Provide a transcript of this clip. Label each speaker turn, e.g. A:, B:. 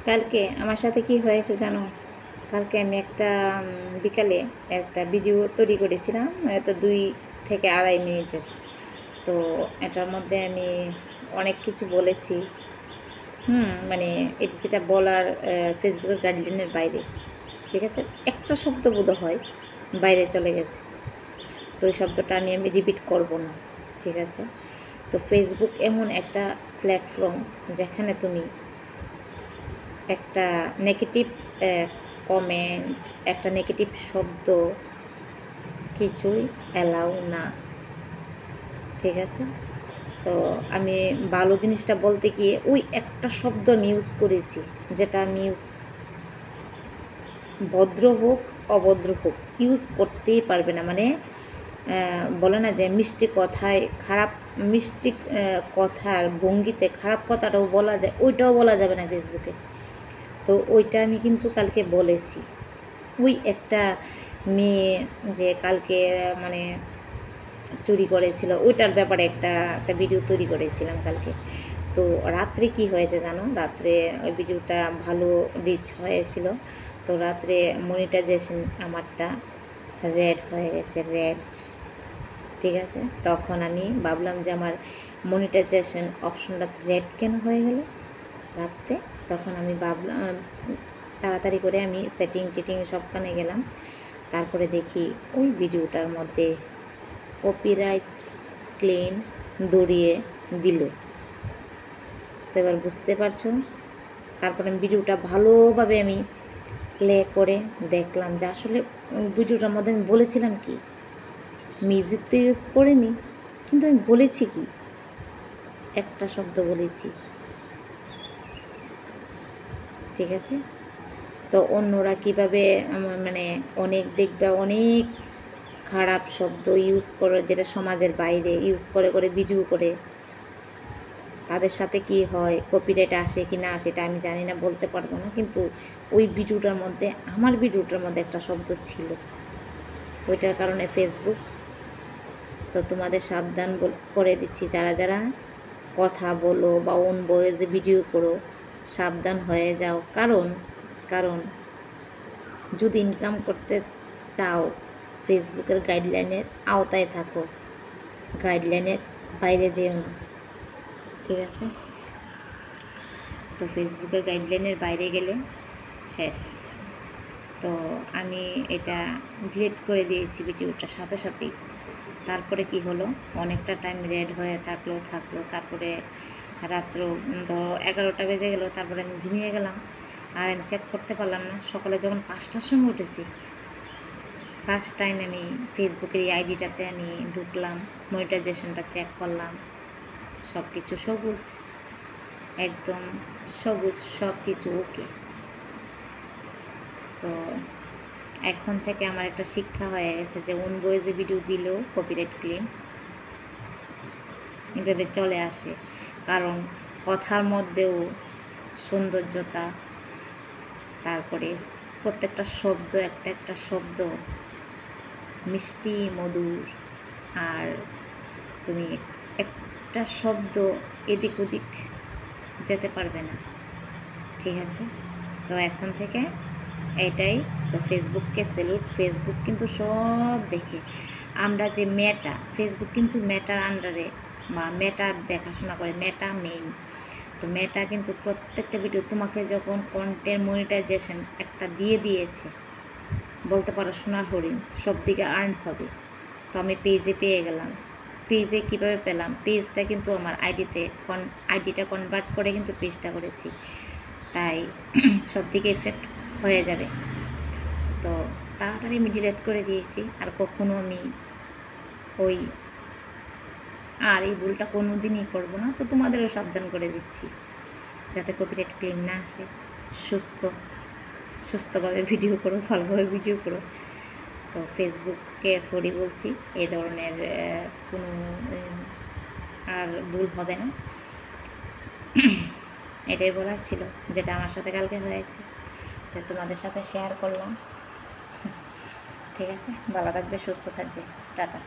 A: কালকে আমার সাথে কি হয়েছে জানো? কালকে আমি একটা বিকালে একটা ভিডিও তৈরি করেছিলাম, তো 2 থেকে 2.5 মিনিটের। তো এটার মধ্যে আমি অনেক কিছু বলেছি। মানে এটা যেটা বলার ফেসবুকের গাইডলাইনের বাইরে, ঠিক আছে, একটা শব্দ বোধ হয় বাইরে চলে গেছে। তো ওই শব্দটা আমি রিপিট করব না, ঠিক আছে? তো ফেসবুক এমন একটা প্ল্যাটফর্ম যেখানে তুমি একটা নেগেটিভ কমেন্ট, একটা নেগেটিভ শব্দ কিছুই অ্যালাউ না, ঠিক আছে? তো আমি ভালো জিনিসটা বলতে গিয়ে ওই একটা শব্দ আমি ইউজ করেছি, যেটা আমি ভদ্র হোক অভদ্র হোক ইউজ করতেই পারবে না। মানে বলে না যে মিষ্টি কথায় খারাপ, মিষ্টি কথার ভঙ্গিতে খারাপ কথাটাও বলা যায়, ওইটাও বলা যাবে না ফেসবুকে। তো ওইটা আমি কিন্তু কালকে বলেছি। ওই একটা মেয়ে যে কালকে মানে চুরি করেছিল, ওইটার ব্যাপারে একটা একটা ভিডিও তৈরি করেছিলাম কালকে। তো রাত্রে কি হয়েছে জানো? রাত্রে ওই ভিডিওটা ভালো রিচ হয়েছিল। তো রাত্রে মনিটাইজেশন আমারটা রেড হয়ে গেছে, রেড, ঠিক আছে? তখন আমি ভাবলাম যে আমার মনিটাইজেশন অপশনটা রেড কেন হয়ে গেল রাত্রে। তখন আমি ভাবলাম, তাড়াতাড়ি করে আমি সেটিং টিটিং সবখানে গেলাম। তারপরে দেখি ওই ভিডিওটার মধ্যে কপিরাইট ক্লেম দৌড়িয়ে দিল। তো এবার বুঝতে পারছো? তারপরে আমি ভিডিওটা ভালোভাবে আমি প্লে করে দেখলাম যে আসলে ভিডিওটার মধ্যে আমি বলেছিলাম কি। মিউজিক তো ইউজ করিনি, কিন্তু আমি বলেছি কি, একটা শব্দ বলেছি, ঠিক আছে? তো অন্যরা কীভাবে মানে অনেক দেখবে অনেক খারাপ শব্দ ইউজ করে, যেটা সমাজের বাইরে ইউজ করে করে ভিডিও করে, তাদের সাথে কি হয়, কপিরাইট আসে কি না আসে এটা আমি জানি না, বলতে পারবো না। কিন্তু ওই ভিডিওটার মধ্যে, আমার ভিডিওটার মধ্যে একটা শব্দ ছিল, ওইটার কারণে ফেসবুক, তো তোমাদের সাবধান করে দিচ্ছি, যারা যারা কথা বলো বা ওন ভয়েসে ভিডিও করো, সাবধান হয়ে যাও। কারণ কারণ যদি ইনকাম করতে চাও, ফেসবুকের গাইডলাইনের আওতায় থাকো, গাইডলাইনের বাইরে যেও না, ঠিক আছে? তো ফেসবুকের গাইডলাইনের বাইরে গেলে শেষ। তো আমি এটা ডিলিট করে দিয়েছি ভিডিওটার সাথে সাথেই। তারপরে কি হলো, অনেকটা টাইম রেড হয়ে থাকলো। তারপরে রাত্র ধরো 11টা বেজে গেলো। তারপরে আমি ঘুমিয়ে গেলাম, আর আমি চেক করতে পারলাম না। সকালে যখন 5টার সময় উঠেছি, ফার্স্ট টাইম আমি ফেসবুকের এই আইডিটাতে আমি ঢুকলাম, মনিটাইজেশনটা চেক করলাম, সব কিছু সবুজ, একদম সবুজ, সব কিছু ওকে। তো এখন থেকে আমার একটা শিক্ষা হয়ে গেছে যে ওন ভয়েসে ভিডিও দিলেও কপিরাইট ক্লেম এভাবে চলে আসে। কারণ কথার মধ্যেও সৌন্দর্যতা, তারপরে প্রত্যেকটা শব্দ, একটা একটা শব্দ মিষ্টি মধুর, আর তুমি একটা শব্দ এদিক ওদিক যেতে পারবে না, ঠিক আছে? তো এখন থেকে এটাই। তো ফেসবুককে স্যালুট। ফেসবুক কিন্তু সব দেখে। আমরা যে মেটা, ফেসবুক কিন্তু মেটার আন্ডারে বা মেটা দেখাশোনা করে, মেটা মেইন। তো মেটা কিন্তু প্রত্যেকটা ভিডিও তোমাকে যখন কন্টেন্ট মনিটাইজেশন একটা দিয়ে দিয়েছে, বলতে পারো সোনার হরিণ, সব দিকে আর্ন হবে। তো আমি পেজে পেয়ে গেলাম। পেজে কীভাবে পেলাম? পেজটা কিন্তু আমার আইডিটা কনভার্ট করে কিন্তু পেজটা করেছি, তাই সব দিকে এফেক্ট হয়ে যাবে। তো তাড়াতাড়ি আমি ডিলিট করে দিয়েছি। আর কখনো আমি এই ভুলটা কোনো দিনই করবো না। তো তোমাদেরও সাবধান করে দিচ্ছি, যাতে কপিরাইট ক্লেম না আসে। সুস্থভাবে ভিডিও করো, ভালোভাবে ভিডিও করো। তো ফেসবুককে সরি বলছি, এই ধরনের কোনো আর ভুল হবে না, এটাই বলার ছিল, যেটা আমার সাথে কালকে হয়েছে। তো তোমাদের সাথে শেয়ার করলাম, ঠিক আছে? ভালো থাকবে, সুস্থ থাকবে, টাটা।